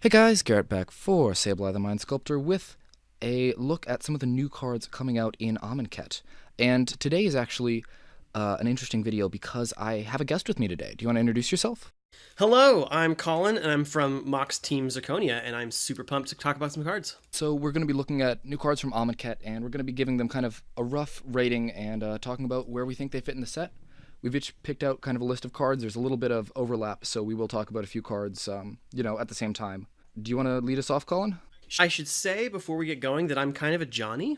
Hey guys, Garrett back for Sableye the Mind Sculptor with a look at some of the new cards coming out in Amonkhet. And today is actually an interesting video because I have a guest with me today. Do you want to introduce yourself? Hello, I'm Colin, and I'm from Mox Team Zirconia, and I'm super pumped to talk about some cards. So we're going to be looking at new cards from Amonkhet, and we're going to be giving them kind of a rough rating and talking about where we think they fit in the set. We've each picked out kind of a list of cards. There's a little bit of overlap, so we will talk about a few cards, at the same time. Do you want to lead us off, Colin? I should say before we get going that I'm kind of a Johnny.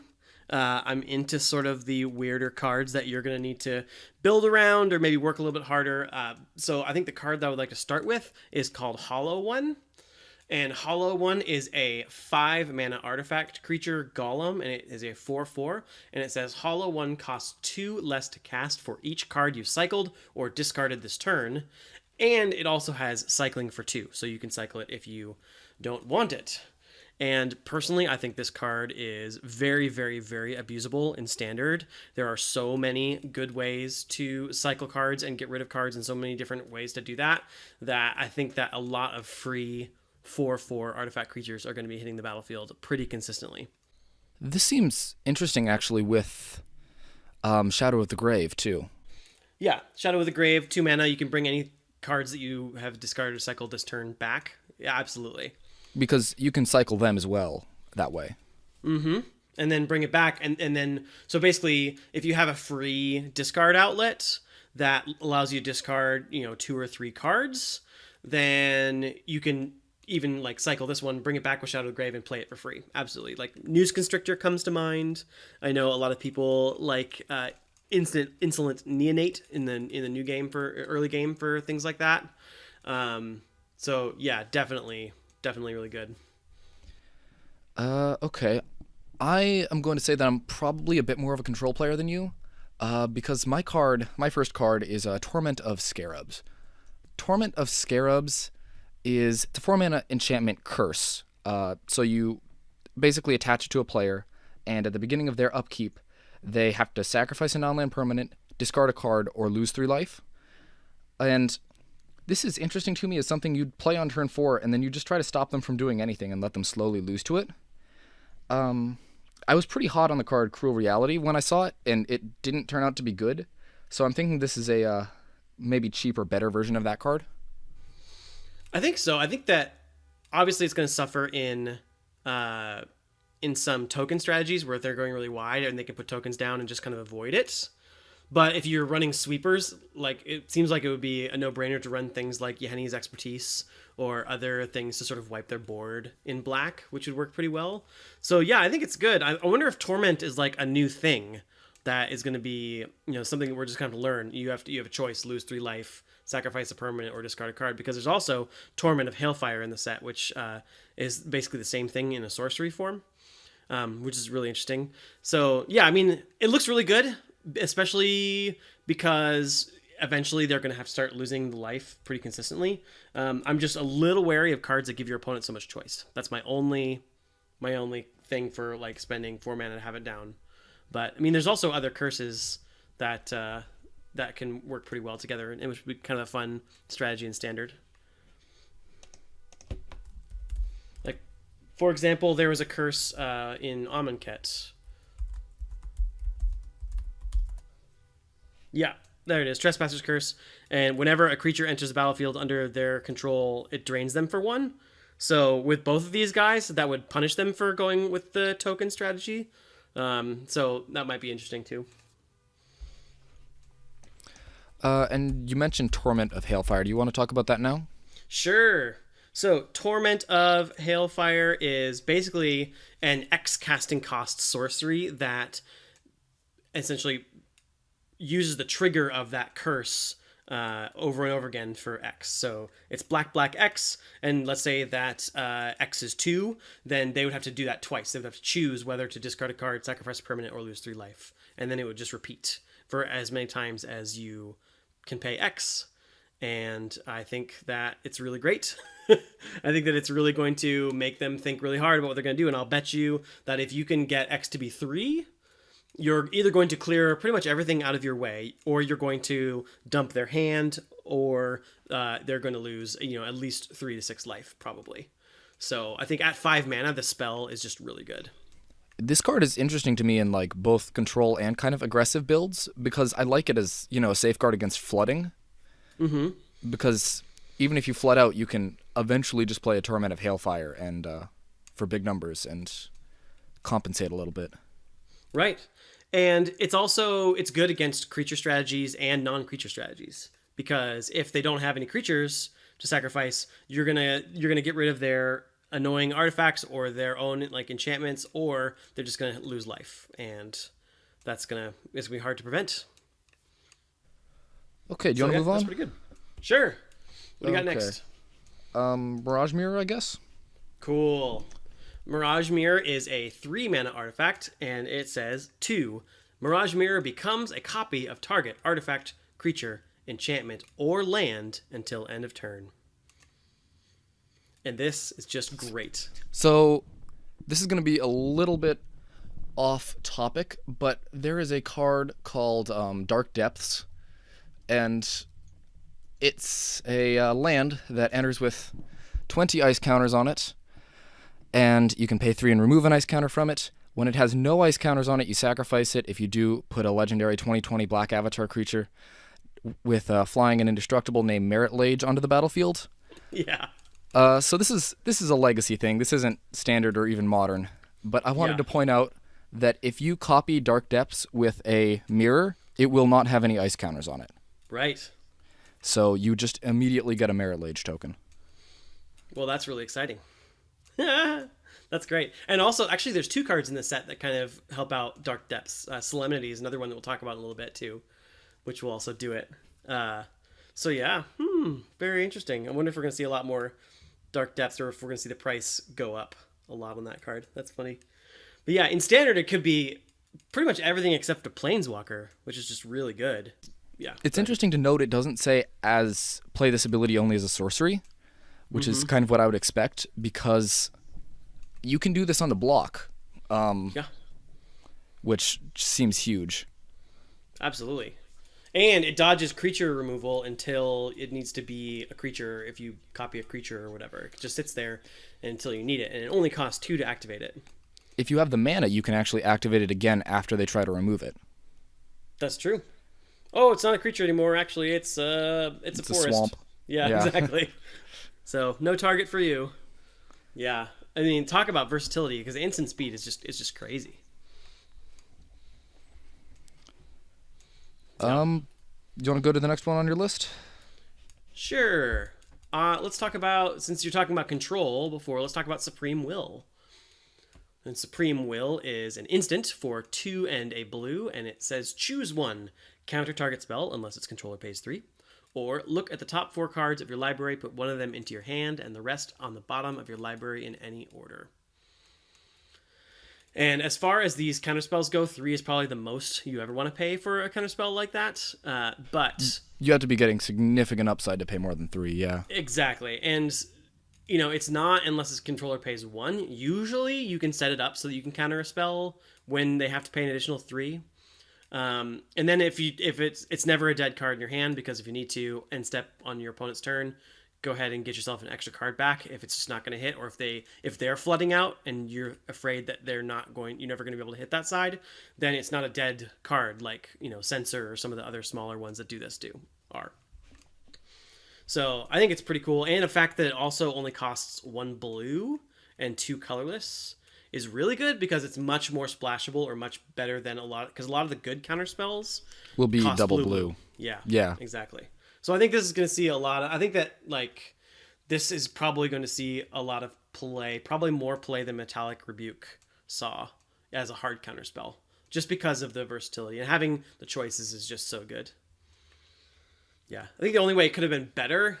I'm into sort of the weirder cards that you're going to need to build around or maybe work a little bit harder. So I think the card that I would like to start with is called Hollow One. And Hollow One is a 5 mana artifact creature golem, and it is a 4/4. And it says Hollow One costs 2 less to cast for each card you've cycled or discarded this turn. And it also has cycling for 2, so you can cycle it if you don't want it. And personally, I think this card is very, very, very abusable in standard. There are so many good ways to cycle cards and get rid of cards, and so many different ways to do that, that I think that a lot of free 4/4 artifact creatures are going to be hitting the battlefield pretty consistently. This seems interesting, actually, with Shadow of the Grave, too. Yeah, Shadow of the Grave, 2 mana. You can bring any cards that you have discarded or cycled this turn back. Yeah, absolutely. Because you can cycle them as well that way. And then bring it back. And then, so basically, if you have a free discard outlet that allows you to discard, 2 or 3 cards, then you can even like cycle this one, bring it back with Shadow of the Grave, and play it for free. Absolutely. Like News Constrictor comes to mind. I know a lot of people like Insolent Neonate in the new game for early game for things like that. So yeah, definitely really good. Okay. I am going to say that I'm probably a bit more of a control player than you, because my first card is Torment of Scarabs. Torment of Scarabs is it's a 4 mana enchantment curse. So you basically attach it to a player, and at the beginning of their upkeep, they have to sacrifice a non-land permanent, discard a card, or lose 3 life. And this is interesting to me as something you'd play on turn 4, and then you just try to stop them from doing anything and let them slowly lose to it. I was pretty hot on the card Cruel Reality when I saw it, and it didn't turn out to be good. So I'm thinking this is a maybe cheaper, better version of that card. I think so. I think that obviously it's going to suffer in some token strategies where they're going really wide and they can put tokens down and just kind of avoid it. But if you're running sweepers, like it seems like it would be a no-brainer to run things like Yeheni's Expertise or other things to sort of wipe their board in black, which would work pretty well. So yeah, I think it's good. I wonder if Torment is like a new thing that is going to be, something that we're just kind of learn. You have a choice: lose 3 life, sacrifice a permanent, or discard a card. Because there's also Torment of Hailfire in the set, which is basically the same thing in a sorcery form, which is really interesting. So yeah, I mean, it looks really good, especially because eventually they're going to have to start losing the life pretty consistently. I'm just a little wary of cards that give your opponent so much choice. That's my only thing for like spending 4 mana to have it down. But I mean, there's also other curses that that can work pretty well together, and which would be kind of a fun strategy in standard. Like, for example, there was a curse in Amonkhet. Yeah, there it is. Trespasser's Curse. And whenever a creature enters the battlefield under their control, it drains them for 1. So with both of these guys, that would punish them for going with the token strategy. So that might be interesting too. And you mentioned Torment of Hailfire. Do you want to talk about that now? Sure. So Torment of Hailfire is basically an X casting cost sorcery that essentially uses the trigger of that curse over and over again for X. So it's black, black, X, and let's say that X is 2, then they would have to do that twice. They would have to choose whether to discard a card, sacrifice a permanent, or lose 3 life. And then it would just repeat for as many times as you can pay X. And I think that it's really great. I think that it's really going to make them think really hard about what they're going to do. And I'll bet you that if you can get X to be 3, you're either going to clear pretty much everything out of your way, or you're going to dump their hand, or they're going to lose, at least 3 to 6 life, probably. So I think at 5 mana, the spell is just really good. This card is interesting to me in like both control and kind of aggressive builds because I like it as, a safeguard against flooding. Mm-hmm. Because even if you flood out, you can eventually just play a Torment of Hailfire and for big numbers and compensate a little bit. Right. And it's good against creature strategies and non-creature strategies, because if they don't have any creatures to sacrifice, you're gonna get rid of their annoying artifacts or their own like enchantments, or they're just gonna lose life, and it's gonna be hard to prevent. Okay, do you want to move on? That's pretty good. Sure. What do you got next? Mirage Mirror, I guess. Cool. Mirage Mirror is a 3 mana artifact, and it says 2. Mirage Mirror becomes a copy of target artifact, creature, enchantment, or land until end of turn. And this is just great. So, this is going to be a little bit off topic, but there is a card called Dark Depths, and it's a land that enters with 20 ice counters on it, and you can pay 3 and remove an ice counter from it. When it has no ice counters on it, you sacrifice it. If you do, put a legendary 20/20 black avatar creature with flying and indestructible named Merit Lage onto the battlefield. Yeah. So this is a legacy thing. This isn't standard or even modern. But I wanted to point out that if you copy Dark Depths with a mirror, it will not have any ice counters on it. Right. So you just immediately get a Merit Lage token. Well, that's really exciting. That's great. And also, actually, there's 2 cards in this set that kind of help out Dark Depths. Solemnity is another one that we'll talk about in a little bit, too, which will also do it. So, yeah. Very interesting. I wonder if we're going to see a lot more Dark Depths, or if we're going to see the price go up a lot on that card. That's funny. But, yeah, in Standard, it could be pretty much everything except a Planeswalker, which is just really good. Yeah. It's interesting to note it doesn't say play this ability only as a sorcery, which is kind of what I would expect, because you can do this on the block, which seems huge. Absolutely. And it dodges creature removal until it needs to be a creature. If you copy a creature or whatever, it just sits there until you need it, and it only costs 2 to activate it. If you have the mana, you can actually activate it again after they try to remove it. That's true. Oh, it's not a creature anymore. Actually, it's a forest. A swamp. Yeah, exactly. So no target for you. Yeah, I mean, talk about versatility, because instant speed is just crazy. Do you want to go to the next one on your list? Sure. Let's talk about, since you're talking about control before, let's talk about Supreme Will. And Supreme Will is an instant for 2 and a blue, and it says choose 1. Counter target spell unless its controller pays 3. Or look at the top 4 cards of your library, put one of them into your hand, and the rest on the bottom of your library in any order. And as far as these counterspells go, 3 is probably the most you ever want to pay for a counterspell like that. But you have to be getting significant upside to pay more than 3, yeah. Exactly. And, it's not unless its controller pays 1. Usually you can set it up so that you can counter a spell when they have to pay an additional 3. And then if it's never a dead card in your hand, because if you need to end step on your opponent's turn, go ahead and get yourself an extra card back if it's just not going to hit, or if they're flooding out and you're afraid that you're never going to be able to hit that side, then it's not a dead card like Censor or some of the other smaller ones that do this are. So I think it's pretty cool, and the fact that it also only costs 1 blue and 2 colorless is really good, because it's much more splashable, or much better than a lot of the good counter spells will be double blue. Yeah, exactly. So I think this is going to see a lot of, I think that this is probably going to see a lot of play, probably more play than Metallic Rebuke saw as a hard counter spell, just because of the versatility, and having the choices is just so good. Yeah, I think the only way it could have been better,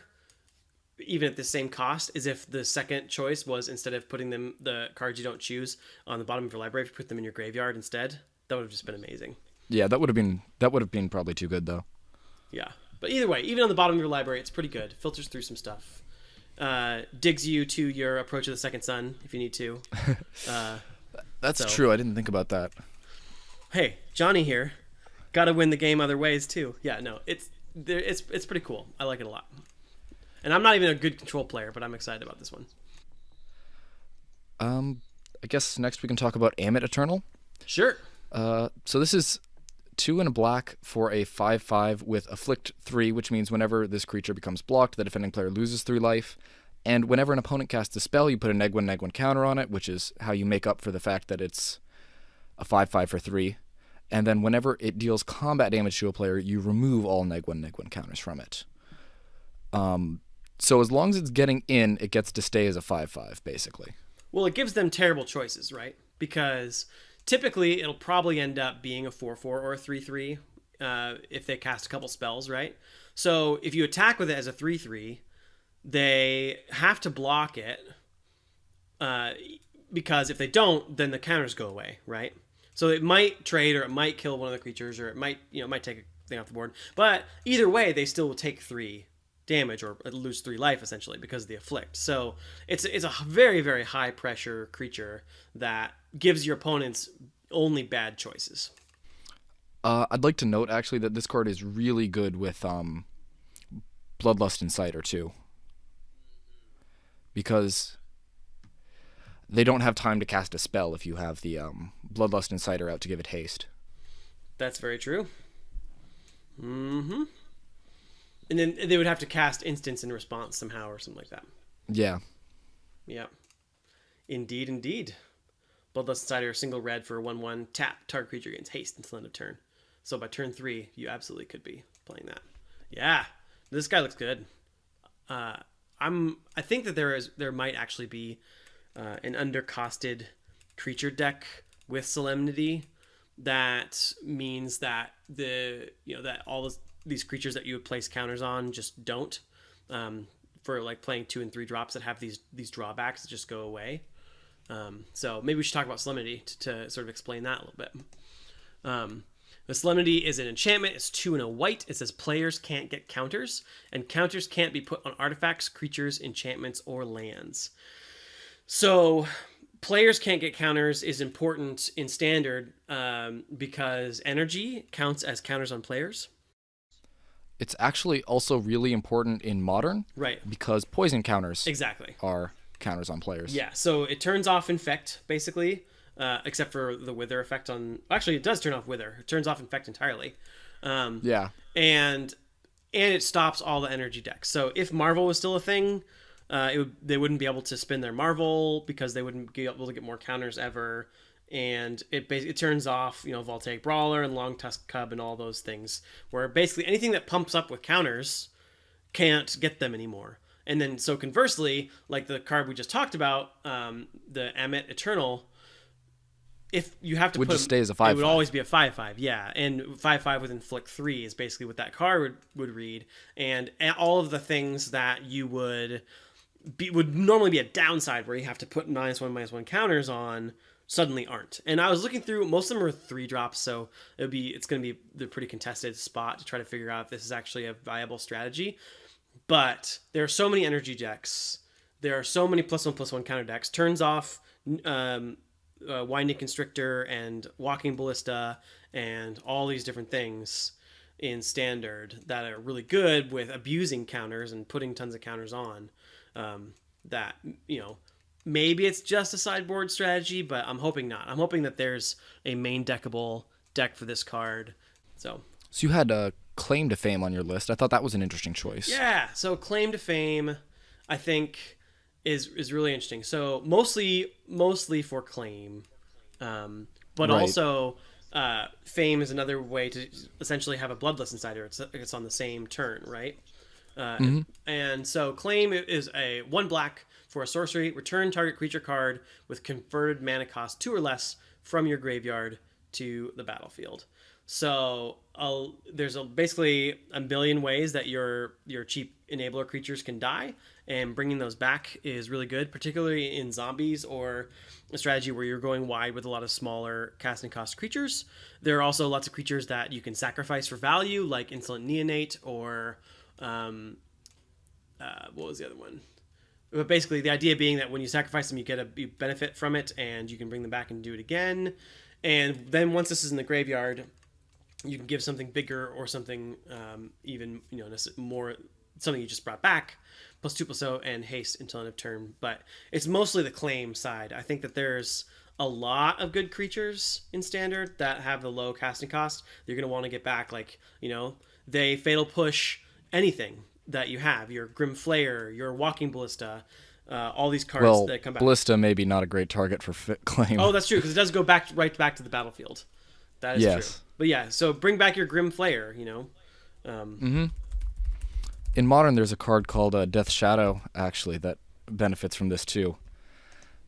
even at the same cost, is if the second choice was, instead of putting the cards you don't choose on the bottom of your library, if you put them in your graveyard instead. That would have just been amazing. Yeah, that would have been probably too good though. Yeah, but either way, even on the bottom of your library, it's pretty good. Filters through some stuff. Digs you to your Approach of the Second Sun if you need to. That's true. I didn't think about that. Hey, Johnny here. Got to win the game other ways too. Yeah, no, it's pretty cool. I like it a lot. And I'm not even a good control player, but I'm excited about this one. I guess next we can talk about Amit Eternal. Sure. So this is 2 and a black for a 5/5 with Afflict 3, which means whenever this creature becomes blocked, the defending player loses 3 life. And whenever an opponent casts a spell, you put a neg 1 counter on it, which is how you make up for the fact that it's a 5/5 for 3. And then whenever it deals combat damage to a player, you remove all neg 1 counters from it. So as long as it's getting in, it gets to stay as a 5/5, basically. Well, it gives them terrible choices, right? Because typically it'll probably end up being a 4/4 or a 3/3 if they cast a couple spells, right? So if you attack with it as a 3/3, they have to block it because if they don't, then the counters go away, right? So it might trade, or it might kill one of the creatures, or it might take a thing off the board. But either way, they still will take 3 damage or lose 3 life essentially because of the afflict. So it's a very, very high pressure creature that gives your opponents only bad choices. I'd like to note actually that this card is really good with Bloodlust Inciter too, because they don't have time to cast a spell if you have the Bloodlust Inciter out to give it haste. That's very true. Mm-hmm. And then they would have to cast instance in response somehow or something like that. Yeah. Yeah. Indeed, indeed. Bloodlust Inciter, single red for a 1/1. Tap, target creature gains haste until end of turn. So by turn 3, you absolutely could be playing that. Yeah. This guy looks good. I think that there might actually be an undercosted creature deck with Solemnity that means that that all these creatures that you would place counters on just don't, for like playing 2 and 3 drops that have these drawbacks that just go away. So maybe we should talk about Solemnity to sort of explain that a little bit. The Solemnity is an enchantment. It's 2 and a white. It says players can't get counters, and counters can't be put on artifacts, creatures, enchantments, or lands. So players can't get counters is important in Standard because energy counts as counters on players. It's actually also really important in Modern, right? Because poison counters exactly are counters on players. Yeah, so it turns off Infect basically, except for the Wither effect on. Actually, it does turn off Wither. It turns off Infect entirely. Yeah, and it stops all the energy decks. So if Marvel was still a thing, they wouldn't be able to spin their Marvel because they wouldn't be able to get more counters ever. And it turns off, Voltaic Brawler and Long Tusk Cub and all those things, where basically anything that pumps up with counters can't get them anymore. And then, so conversely, like the card we just talked about, the Amit Eternal, if you have to would put just stay as a 5/5. It would always be a 5/5, yeah. And 5/5 with Inflict 3 is basically what that card would read. And all of the things that you would normally be a downside, where you have to put -1/-1 counters on, suddenly aren't. And I was looking through, most of them are 3 drops, so it's going to be the pretty contested spot to try to figure out if this is actually a viable strategy. But there are so many energy decks. There are so many +1/+1 counter decks. Turns off Winding Constrictor and Walking Ballista and all these different things in Standard that are really good with abusing counters and putting tons of counters on. That, maybe it's just a sideboard strategy, but I'm hoping not. I'm hoping that there's a main deckable deck for this card. So you had a Claim to Fame on your list. I thought that was an interesting choice. Yeah, so Claim to Fame, I think, is really interesting. So mostly for Claim, but right. Also Fame is another way to essentially have a Bloodlust Inciter. It's on the same turn, right? And so Claim is a 1 black for a sorcery. Return target creature card with converted mana cost 2 or less from your graveyard to the battlefield. So there's basically a billion ways that your cheap enabler creatures can die, and bringing those back is really good, particularly in zombies or a strategy where you're going wide with a lot of smaller casting cost creatures. There are also lots of creatures that you can sacrifice for value, like Insolent Neonate or what was the other one? But basically, the idea being that when you sacrifice them, you benefit from it, and you can bring them back and do it again. And then once this is in the graveyard, you can give something bigger or something even more, something you just brought back, +2/+0 and haste until end of turn. But it's mostly the claim side. I think that there's a lot of good creatures in standard that have the low casting cost. You're going to want to get back, like, they fatal push anything that you have. Your Grim Flayer, your Walking Ballista, all these cards that come back. Ballista maybe not a great target for claim. Oh, that's true, because it does go right back to the battlefield. That is true. But yeah, so bring back your Grim Flayer, In Modern, there's a card called Death Shadow, actually, that benefits from this too.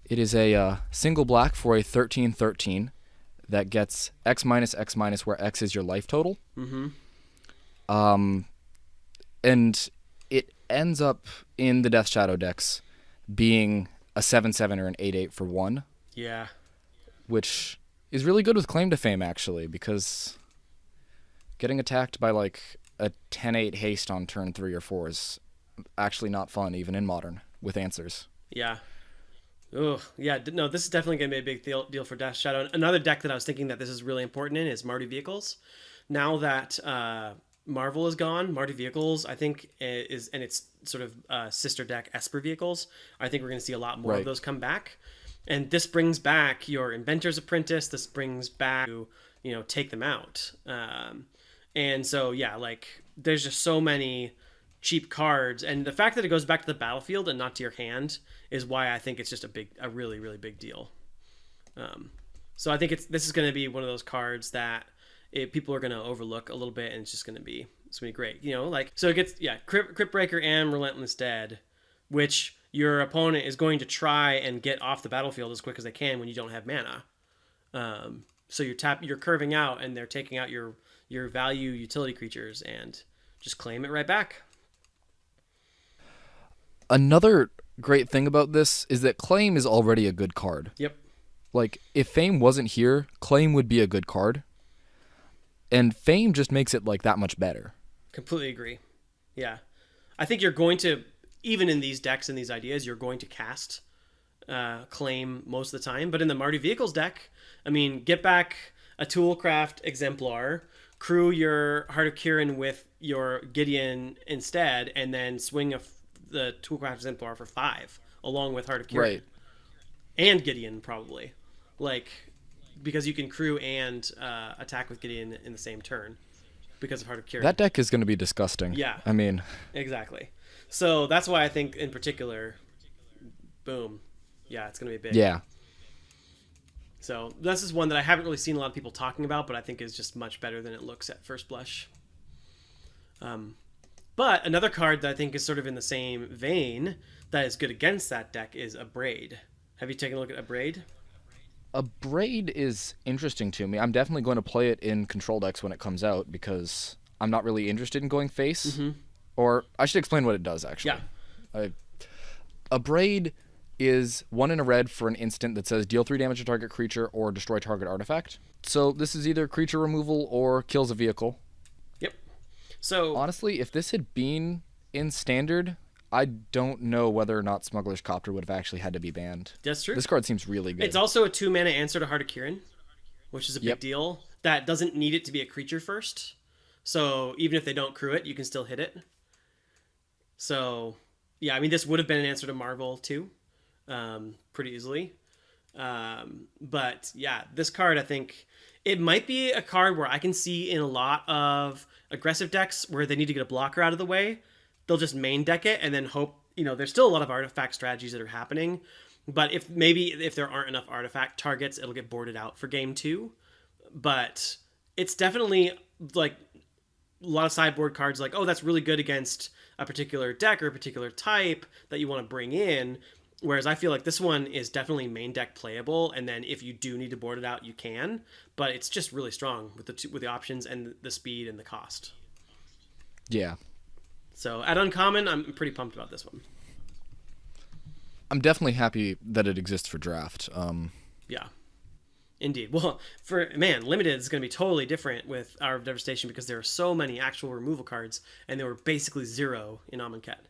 It is a single black for a 13/13 that gets X minus X minus, where X is your life total. And it ends up in the Death Shadow decks being a 7/7 or an 8/8 for 1. Yeah. Which is really good with Claim to Fame, actually, because getting attacked by like a 10/8 haste on turn 3 or 4 is actually not fun, even in Modern, with answers. Yeah. Oh, yeah. No, this is definitely going to be a big deal for Death Shadow. Another deck that I was thinking that this is really important in is Mardu Vehicles. Now that Marvel is gone, Mardu Vehicles, I think, is, and its sort of sister deck, Esper Vehicles, I think we're going to see a lot more of those come back. And this brings back your Inventor's Apprentice. This brings back, take them out. And so, yeah, like, there's just so many cheap cards, and the fact that it goes back to the battlefield and not to your hand is why I think it's just a really, really big deal. So I think this is going to be one of those cards that people are going to overlook a little bit, and it's going to be great. So it gets, Crypt Breaker and Relentless Dead, which your opponent is going to try and get off the battlefield as quick as they can when you don't have mana. So you're curving out, and they're taking out your value utility creatures and just claim it right back. Another great thing about this is that Claim is already a good card. Yep. Like, if Fame wasn't here, Claim would be a good card. And Fame just makes it, like, that much better. Completely agree. Yeah. I think you're going to, even in these decks and these ideas, you're going to cast Claim most of the time. But in the Mardu Vehicles deck, I mean, get back a Toolcraft Exemplar, crew your Heart of Kirin with your Gideon instead, and then swing the Toolcraft Exemplar for 5, along with Heart of Kirin. Right. And Gideon, probably. Like, because you can crew and attack with Gideon in the same turn because of Heart of Kirin. That deck is going to be disgusting. Yeah. I mean... Exactly. So that's why I think, in particular, boom. Yeah, it's going to be big. Yeah. So this is one that I haven't really seen a lot of people talking about, but I think is just much better than it looks at first blush. But another card that I think is sort of in the same vein that is good against that deck is Abrade. Have you taken a look at Abrade? Abrade is interesting to me. I'm definitely going to play it in control decks when it comes out, because I'm not really interested in going face. Mm-hmm. Or I should explain what it does, actually. Yeah. Abrade is 1 in a red for an instant that says deal 3 damage to target creature or destroy target artifact. So this is either creature removal or kills a vehicle. Yep. So honestly, if this had been in standard, I don't know whether or not Smuggler's Copter would have actually had to be banned. That's true. This card seems really good. It's also a 2-mana answer to Heart of Kirin, which is a big deal. That doesn't need it to be a creature first. So even if they don't crew it, you can still hit it. So, yeah, I mean, this would have been an answer to Marvel, too. Pretty easily. But yeah, this card, I think it might be a card where I can see in a lot of aggressive decks where they need to get a blocker out of the way, they'll just main deck it and then hope, there's still a lot of artifact strategies that are happening, but if there aren't enough artifact targets, it'll get boarded out for game 2. But it's definitely like a lot of sideboard cards like, oh, that's really good against a particular deck or a particular type that you want to bring in. Whereas I feel like this one is definitely main deck playable, and then if you do need to board it out, you can. But it's just really strong with the options and the speed and the cost. Yeah. So at Uncommon, I'm pretty pumped about this one. I'm definitely happy that it exists for draft. Yeah. Indeed. Well, Limited is going to be totally different with Hour of Devastation because there are so many actual removal cards, and there were basically 0 in Amonkhet.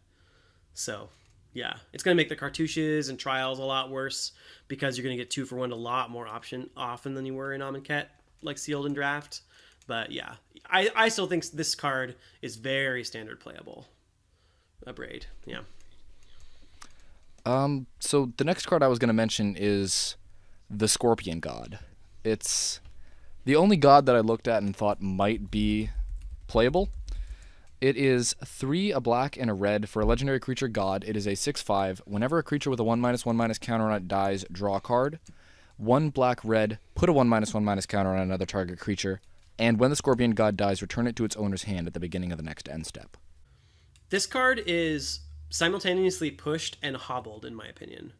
So... yeah, it's going to make the cartouches and trials a lot worse because you're going to get 2 for 1 a lot more often than you were in Amonkhet, like sealed in draft. But yeah, I still think this card is very standard playable. Abrade, yeah. So the next card I was going to mention is the Scorpion God. It's the only god that I looked at and thought might be playable. It is 3, a black, and a red for a legendary creature god. It is a 6/5. Whenever a creature with a 1/1/- counter on it dies, draw a card. 1 black red, put a 1/1/- counter on another target creature. And when the Scorpion God dies, return it to its owner's hand at the beginning of the next end step. This card is simultaneously pushed and hobbled, in my opinion,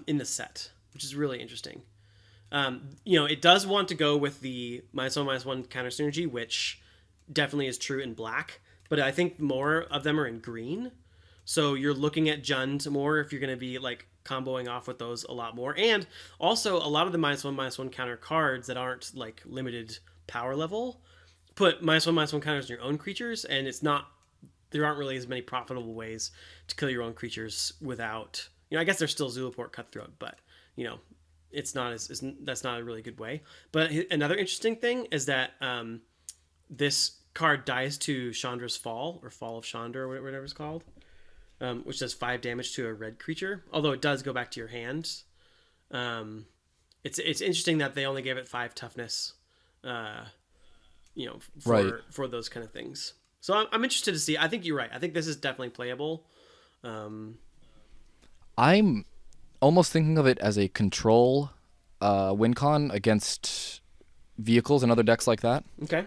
in the set, which is really interesting. It does want to go with the -1/-1 counter synergy, which definitely is true in black, but I think more of them are in green. So you're looking at Jund more if you're going to be like comboing off with those a lot more. And also a lot of the -1/-1 counter cards that aren't like limited power level put -1/-1 counters in your own creatures, and there aren't really as many profitable ways to kill your own creatures without, I guess there's still Zulaport Cutthroat, but it's not that's not a really good way. But another interesting thing is that this card dies to Chandra's Fall, or Fall of Chandra, or whatever it's called, which does 5 damage to a red creature. Although it does go back to your hand. It's interesting that they only gave it 5 toughness, for those kind of things. So I'm interested to see. I think you're right. I think this is definitely playable. I'm almost thinking of it as a control win con against vehicles and other decks like that. Okay.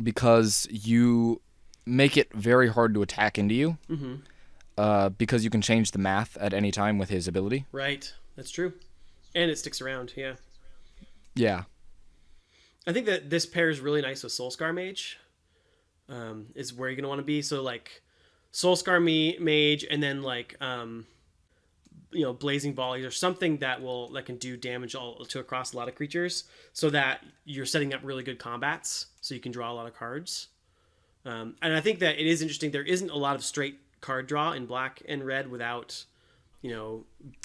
Because you make it very hard to attack into you. Mm-hmm. Because you can change the math at any time with his ability. Right. That's true. And it sticks around, yeah. Yeah. I think that this pairs really nice with Soulscar Mage. Is where you're going to want to be. So, like, Soulscar Mage, and then, like, Blazing Volleys, or something that can do damage to across a lot of creatures, so that you're setting up really good combats, so you can draw a lot of cards. And I think that it is interesting. There isn't a lot of straight card draw in black and red without,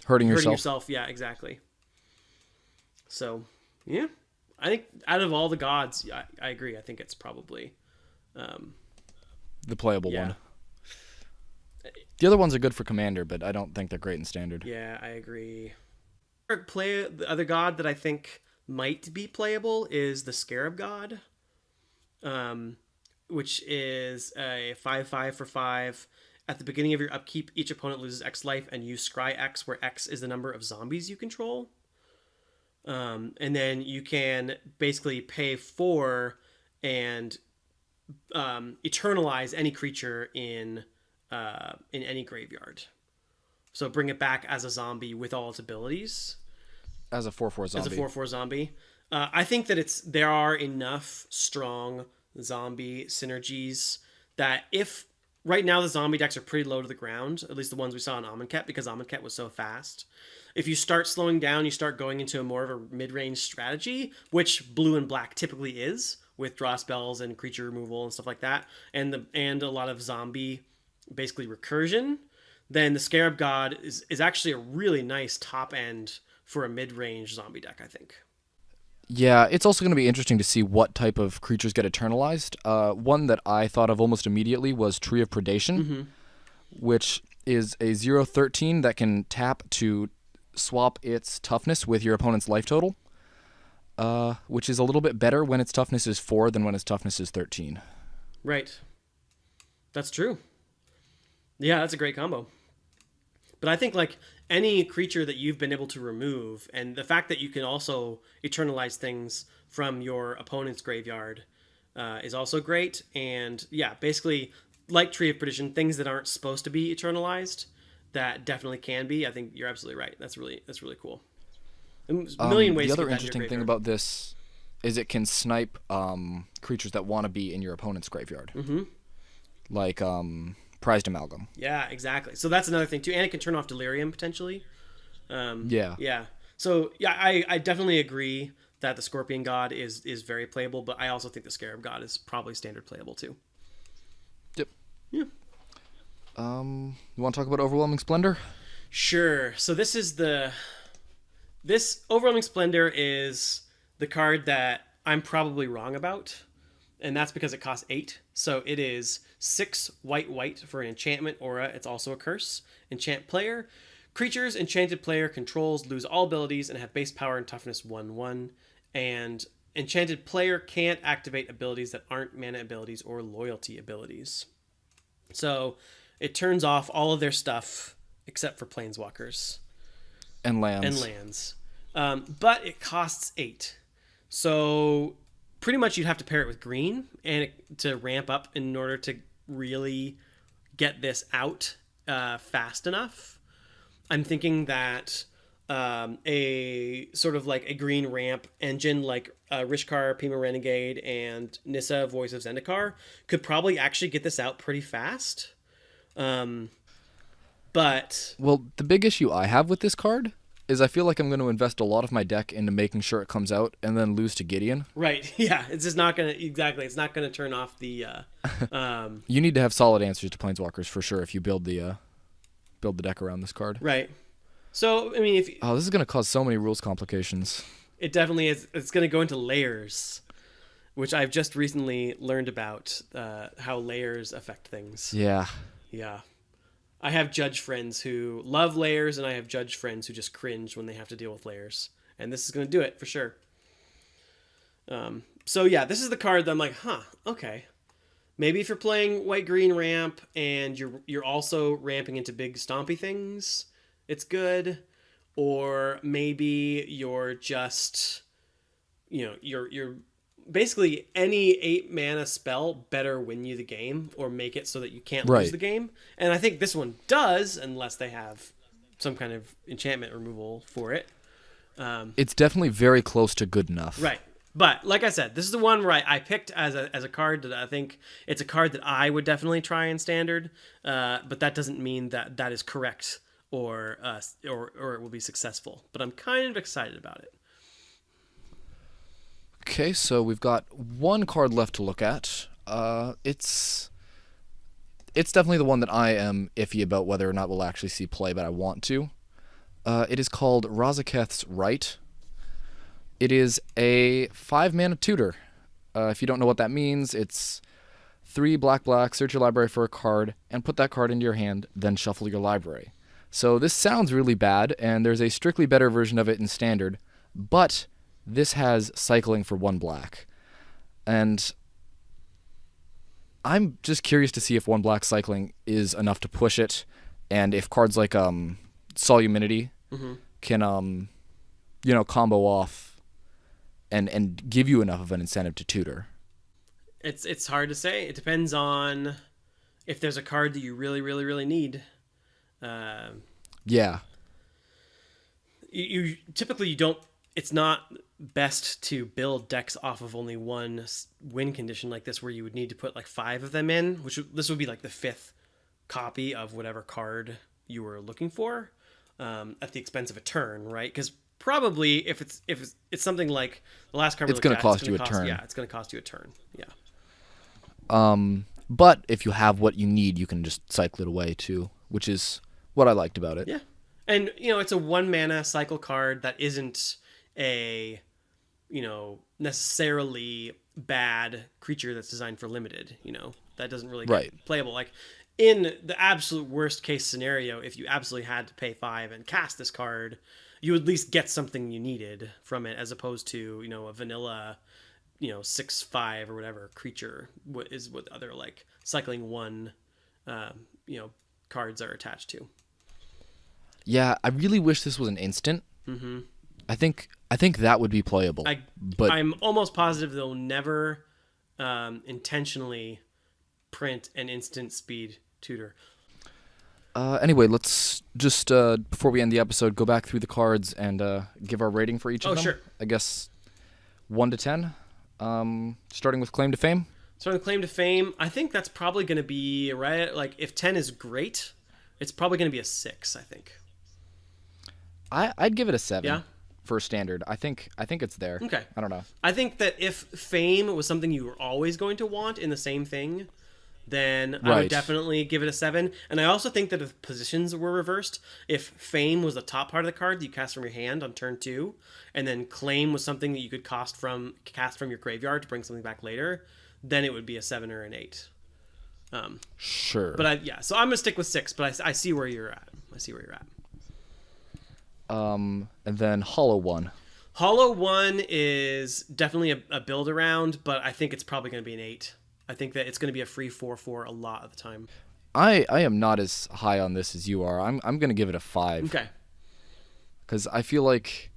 hurting yourself. Yeah, exactly. So, yeah. I think out of all the gods, I agree. I think it's probably the playable one. The other ones are good for Commander, but I don't think they're great in Standard. Yeah, I agree. The other god that I think might be playable is the Scarab God, which is a 5/5 for 5. At the beginning of your upkeep, each opponent loses X life, and you scry X, where X is the number of zombies you control. And then you can basically pay 4 and eternalize any creature in any graveyard. So bring it back as a zombie with all its abilities. As a 4/4 zombie. As a 4/4 zombie. I think that there are enough strong zombie synergies that if right now the zombie decks are pretty low to the ground, at least the ones we saw in Amonkhet, because Amonkhet was so fast. If you start slowing down, you start going into a more of a mid-range strategy, which blue and black typically is, with draw spells and creature removal and stuff like that, and a lot of zombie basically recursion, then the Scarab God is actually a really nice top end for a mid-range zombie deck, I think. Yeah, it's also going to be interesting to see what type of creatures get eternalized. One that I thought of almost immediately was Tree of Predation, which is a 0/13 that can tap to swap its toughness with your opponent's life total, which is a little bit better when its toughness is 4 than when its toughness is 13. Right. That's true. Yeah, that's a great combo. But I think, like, any creature that you've been able to remove, and the fact that you can also eternalize things from your opponent's graveyard is also great. And yeah, basically, like Tree of Perdition, things that aren't supposed to be eternalized that definitely can be. I think you're absolutely right. That's really cool. There's a million ways. The to other get that in your interesting thing graveyard. about this is it can snipe creatures that want to be in your opponent's graveyard, like Prized Amalgam. Yeah, exactly. So that's another thing too, and it can turn off Delirium potentially. Yeah. So yeah, I definitely agree that the Scorpion God is very playable, but I also think the Scarab God is probably standard playable too. Yep. Yeah. You want to talk about Overwhelming Splendor? Sure. So this Overwhelming Splendor is the card that I'm probably wrong about, and that's because it costs 8. So it is 6 white white for an enchantment aura. It's also a curse. Enchant player. Creatures enchanted player controls lose all abilities and have base power and toughness 1/1. And enchanted player can't activate abilities that aren't mana abilities or loyalty abilities. So it turns off all of their stuff except for planeswalkers And lands. and lands. But it costs 8. So pretty much you'd have to pair it with green to ramp up in order to really get this out fast enough. I'm thinking that a sort of like a green ramp engine like Rishkar, Pima Renegade, and Nissa, Voice of Zendikar could probably actually get this out pretty fast. But Well, the big issue I have with this card is I feel like I'm going to invest a lot of my deck into making sure it comes out and then lose to Gideon. right, yeah, it's just not gonna it's not gonna turn off the You need to have solid answers to Planeswalkers for sure if you build the deck around this card. right. So I mean, if Oh, this is going to cause so many rules complications. it definitely is, it's gonna go into layers, which I've just recently learned about how layers affect things. Yeah. Yeah. I have judge friends who love layers, and I have judge friends who just cringe when they have to deal with layers. And this is going to do it for sure. So yeah, this is the card that I'm like, okay. Maybe if you're playing white-green ramp and you're also ramping into big stompy things, it's good. Or maybe you're just, you're basically any 8 mana spell better win you the game or make it so that you can't lose the game. And I think this one does, unless they have some kind of enchantment removal for it. It's definitely very close to good enough. Right. But like I said, this is the one where I picked as a card that I think it's a card that I would definitely try in standard. But that doesn't mean that that is correct or it will be successful. But I'm kind of excited about it. Okay, so we've got one card left to look at. It's definitely the one that I am iffy about whether or not we'll actually see play, but I want to. It is called Razaketh's Right. It is a 5-mana tutor. If you don't know what that means, it's 3 black, search your library for a card, and put that card into your hand, then shuffle your library. So this sounds really bad, and there's a strictly better version of it in standard, but this has cycling for 1 black. And I'm just curious to see if 1 black cycling is enough to push it, and if cards like Soluminity can combo off and give you enough of an incentive to tutor. It's hard to say. It depends on if there's a card that you really, really, really need. Yeah. You typically you don't. It's not best to build decks off of only one win condition like this, where you would need to put like 5 of them in, this would be like the 5th copy of whatever card you were looking for, at the expense of a turn, right? Because probably if it's something like the last card, it's going to cost you a turn. Yeah, it's going to cost you a turn. Yeah. But if you have what you need, you can just cycle it away too, which is what I liked about it. Yeah, and it's a 1 mana cycle card that isn't a necessarily bad creature that's designed for limited. That doesn't really get playable. Like in the absolute worst case scenario, if you absolutely had to pay 5 and cast this card, you would at least get something you needed from it, as opposed to a vanilla 6/5 or whatever creature what other like cycling 1 cards are attached to. Yeah, I really wish this was an instant. I think that would be playable. But I'm almost positive they'll never intentionally print an instant speed tutor. Anyway, let's just before we end the episode, go back through the cards and give our rating for each of them. Sure. I guess 1 to 10. Starting with Claim to Fame. Starting with Claim to Fame, I think that's probably going to be right. Like if 10 is great, it's probably going to be a 6. I think. I'd give it a 7. Yeah. For standard, I think it's there. Okay. I don't know. I think that if Fame was something you were always going to want in the same thing, then I would definitely give it a 7. And I also think that if positions were reversed, if Fame was the top part of the card that you cast from your hand on turn 2, and then Claim was something that you could cast from your graveyard to bring something back later, then it would be a 7 or an 8. Sure. But so I'm gonna stick with 6. But I see where you're at. And then Hollow One. Hollow One is definitely a build around, but I think it's probably going to be an 8. I think that it's going to be a free 4/4 a lot of the time. I am not as high on this as you are. I'm going to give it a 5. Okay. Because I feel like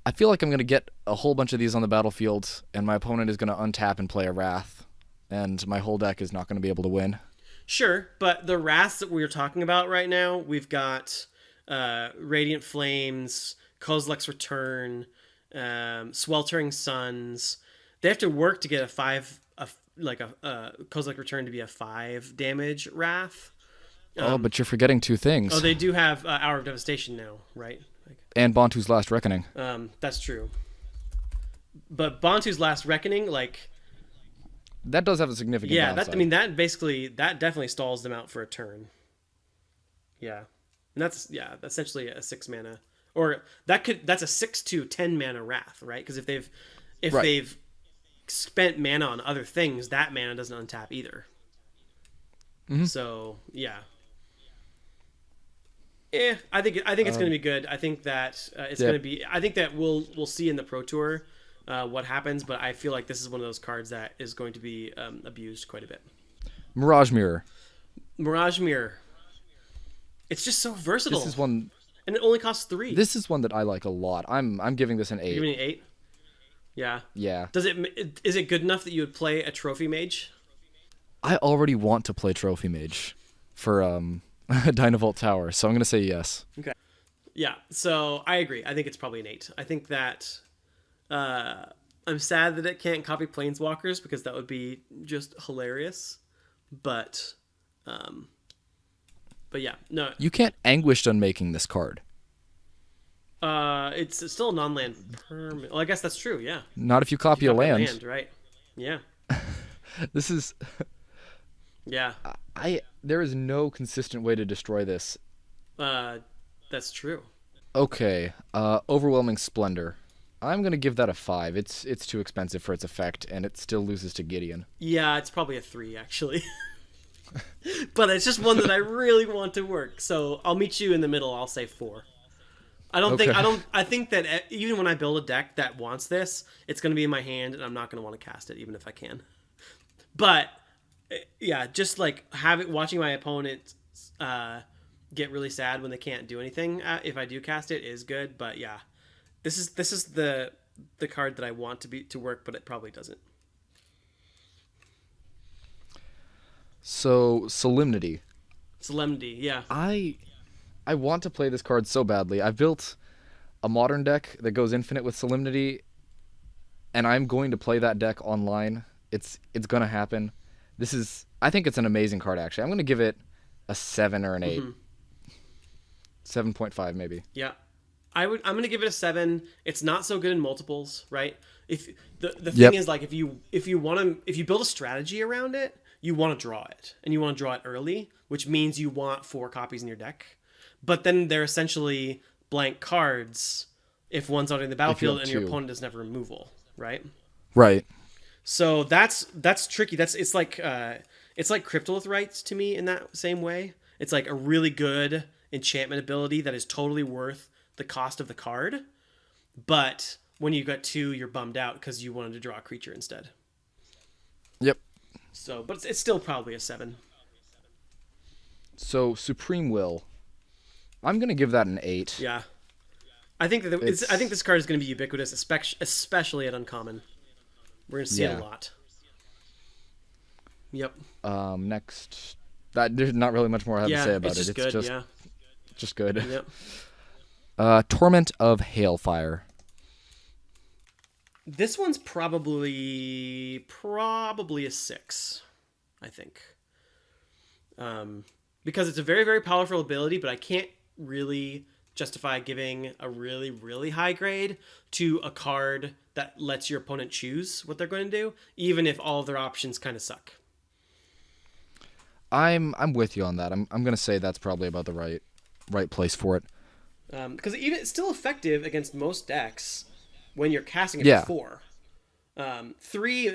I'm going to get a whole bunch of these on the battlefield, and my opponent is going to untap and play a Wrath, and my whole deck is not going to be able to win. Sure, but the Wraths that we're talking about right now, we've got Radiant Flames, Kozilek's Return, Sweltering Suns. They have to work to get a 5, Kozilek Return to be a 5 damage Wrath. But you're forgetting 2 things. Oh, they do have Hour of Devastation now, right? And Bantu's Last Reckoning. That's true. But Bantu's Last Reckoning, that does have a significant downside. that definitely stalls them out for a turn. Yeah. And that's essentially a 6 mana, or that's a 6 to 10 mana Wrath, right? Because if they've spent mana on other things, that mana doesn't untap either. Mm-hmm. So yeah, I think it's going to be good. I think that it's going to be. I think that we'll see in the Pro Tour what happens, but I feel like this is one of those cards that is going to be abused quite a bit. Mirage Mirror. It's just so versatile. This is one, and it only costs 3. This is one that I like a lot. I'm giving this an 8. You're giving it an 8? Yeah. Yeah. Is it good enough that you would play a Trophy Mage? I already want to play Trophy Mage for Dynavolt Tower, so I'm gonna say yes. Okay. Yeah. So I agree. I think it's probably an 8. I think that I'm sad that it can't copy Planeswalkers because that would be just hilarious, but yeah, no. You can't Anguished Unmaking this card. It's still a non-land permanent. Well, I guess that's true. Yeah. Not if you copy a land. Right? Yeah. This is. Yeah. There is no consistent way to destroy this. That's true. Okay. Overwhelming Splendor. I'm gonna give that a 5. It's too expensive for its effect, and it still loses to Gideon. Yeah, it's probably a 3 actually. But it's just one that I really want to work. So I'll meet you in the middle. I'll say 4. I think that even when I build a deck that wants this, it's going to be in my hand and I'm not going to want to cast it even if I can. But yeah, just watching my opponent get really sad when they can't do anything if I do cast it is good. But yeah, this is the card that I want to work, but it probably doesn't. So Solemnity, yeah. I want to play this card so badly. I've built a modern deck that goes infinite with Solemnity, and I'm going to play that deck online. It's going to happen. I think it's an amazing card, actually. I'm going to give it a 7 or an 8. Mm-hmm. 7.5 maybe. Yeah. I'm going to give it a 7. It's not so good in multiples, right? If the thing is, if you build a strategy around it, you want to draw it, and you want to draw it early, which means you want 4 copies in your deck. But then they're essentially blank cards if one's out in the battlefield and your opponent doesn't have removal, right? Right. So that's tricky. It's like Cryptolith Rites to me in that same way. It's like a really good enchantment ability that is totally worth the cost of the card, but when you got 2, you're bummed out because you wanted to draw a creature instead. Yep. So, but it's still probably a 7. So Supreme Will, I'm gonna give that an 8. Yeah, I think I think this card is gonna be ubiquitous, especially at Uncommon. We're gonna see it a lot. Yep. Next, there's not really much more I have to say about it. It's good. Just good. Yep. Torment of Hailfire. This one's probably a 6, I think. Because it's a very, very powerful ability, but I can't really justify giving a really, really high grade to a card that lets your opponent choose what they're going to do, even if all of their options kind of suck. I'm with you on that. I'm going to say that's probably about the right place for it. Because it's still effective against most decks when you're casting it for 4. 3,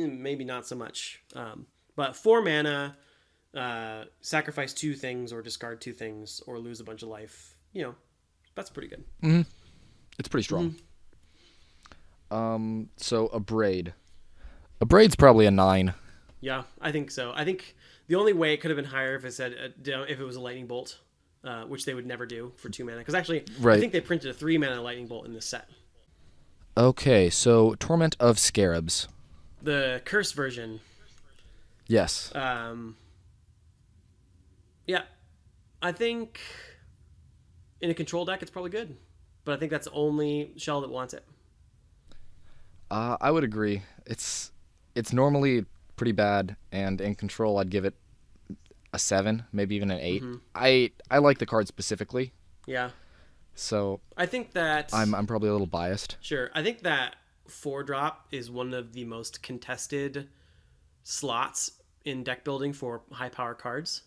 maybe not so much. But 4 mana, sacrifice 2 things or discard 2 things or lose a bunch of life. That's pretty good. Mm-hmm. It's pretty strong. So a braid. A braid's probably a 9. Yeah, I think so. I think the only way it could have been higher if it said if it was a lightning bolt, which they would never do for 2 mana. Because actually, Right. I think they printed a 3 mana lightning bolt in this set. Okay, so Torment of Scarabs. The curse version. Yes. Yeah, I think in a control deck it's probably good, but I think that's the only shell that wants it. I would agree. It's normally pretty bad, and in control I'd give it a 7, maybe even an 8. I like the card specifically, Yeah, so I think that I'm probably a little biased. sure. I think that 4-drop is one of the most contested slots in deck building for high power cards.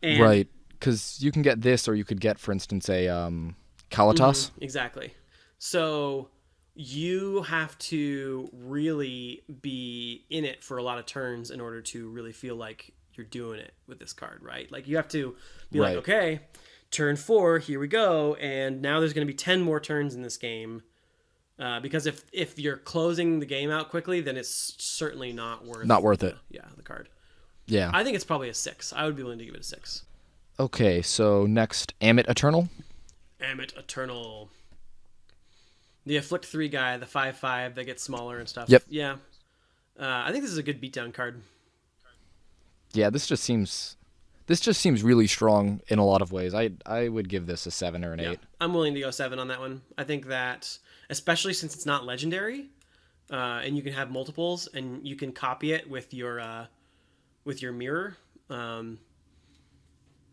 And Right, because you can get this, or you could get, for instance, a Kalatas. Exactly. So you have to really be in it for a lot of turns in order to really feel like you're doing it with this card, right? Like you have to be like, Right. okay, turn 4, here we go, and now there's going to be 10 more turns in this game. Because if you're closing the game out quickly, then it's certainly not worth it. the card. Yeah. I think it's probably a 6. I would be willing to give it a 6. Okay, so next, Amit Eternal. Amit Eternal. The Afflict 3 guy, the 5/5 that gets smaller and stuff. Yep. Yeah. I think this is a good beatdown card. Yeah, this just seems really strong in a lot of ways. I would give this a 7 or an 8. I'm willing to go 7 on that one. I think that, especially since it's not legendary, and you can have multiples, and you can copy it with your mirror. And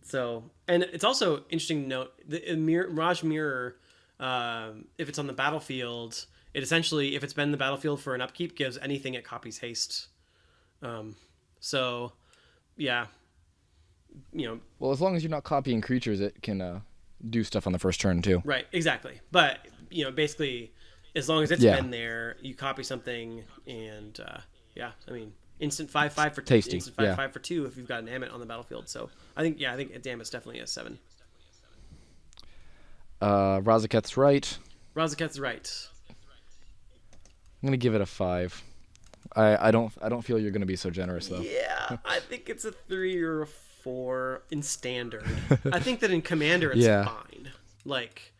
it's also interesting to note the Mirage Mirror. If it's on the battlefield, it essentially, if it's been in the battlefield for an upkeep, gives anything it copies haste. Yeah, Well, as long as you're not copying creatures, it can do stuff on the first turn too. right, exactly. But basically, as long as it's Yeah. been there, you copy something, and instant 5/5 for Tasty, instant 5/5 for 2 if you've got an Amit on the battlefield. So I think Amit's definitely a 7. Razaketh's right. Razaketh's right. I'm gonna give it a 5. I don't feel you're gonna be so generous though. Yeah, I think it's a 3 or a 4 in standard. I think that in Commander it's Yeah. fine. Like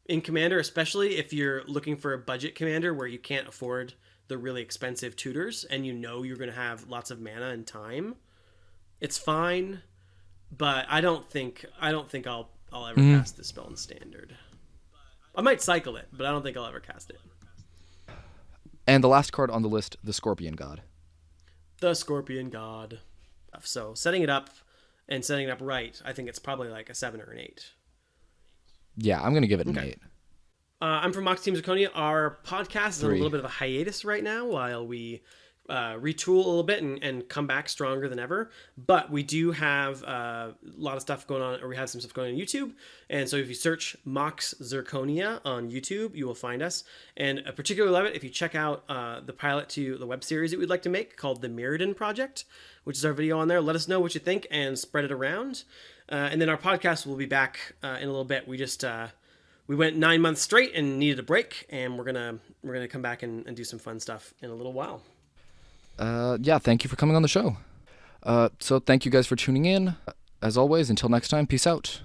in Commander, especially if you're looking for a budget Commander where you can't afford the really expensive tutors and you're going to have lots of mana and time, it's fine. But I don't think I'll ever cast this spell in standard. I might cycle it, but I don't think I'll ever cast it. And the last card on the list, the Scorpion God. The Scorpion God. So setting it up right, I think it's probably like a 7 or an 8. Yeah, I'm gonna give it an 8. I'm from Mox Team Zirconia. Our podcast is on a 3. little bit of a hiatus right now while we retool a little bit and come back stronger than ever. But we do have a lot of stuff going on, or we have some stuff going on YouTube. And so if you search Mox Zirconia on YouTube, you will find us. And I particularly love it if you check out the pilot to the web series that we'd like to make called The Mirrodin Project, which is our video on there. Let us know what you think and spread it around. And then our podcast will be back in a little bit. We just we went 9 months straight and needed a break, and we're gonna come back and do some fun stuff in a little while. Yeah, thank you for coming on the show. So thank you guys for tuning in. As always, until next time, peace out.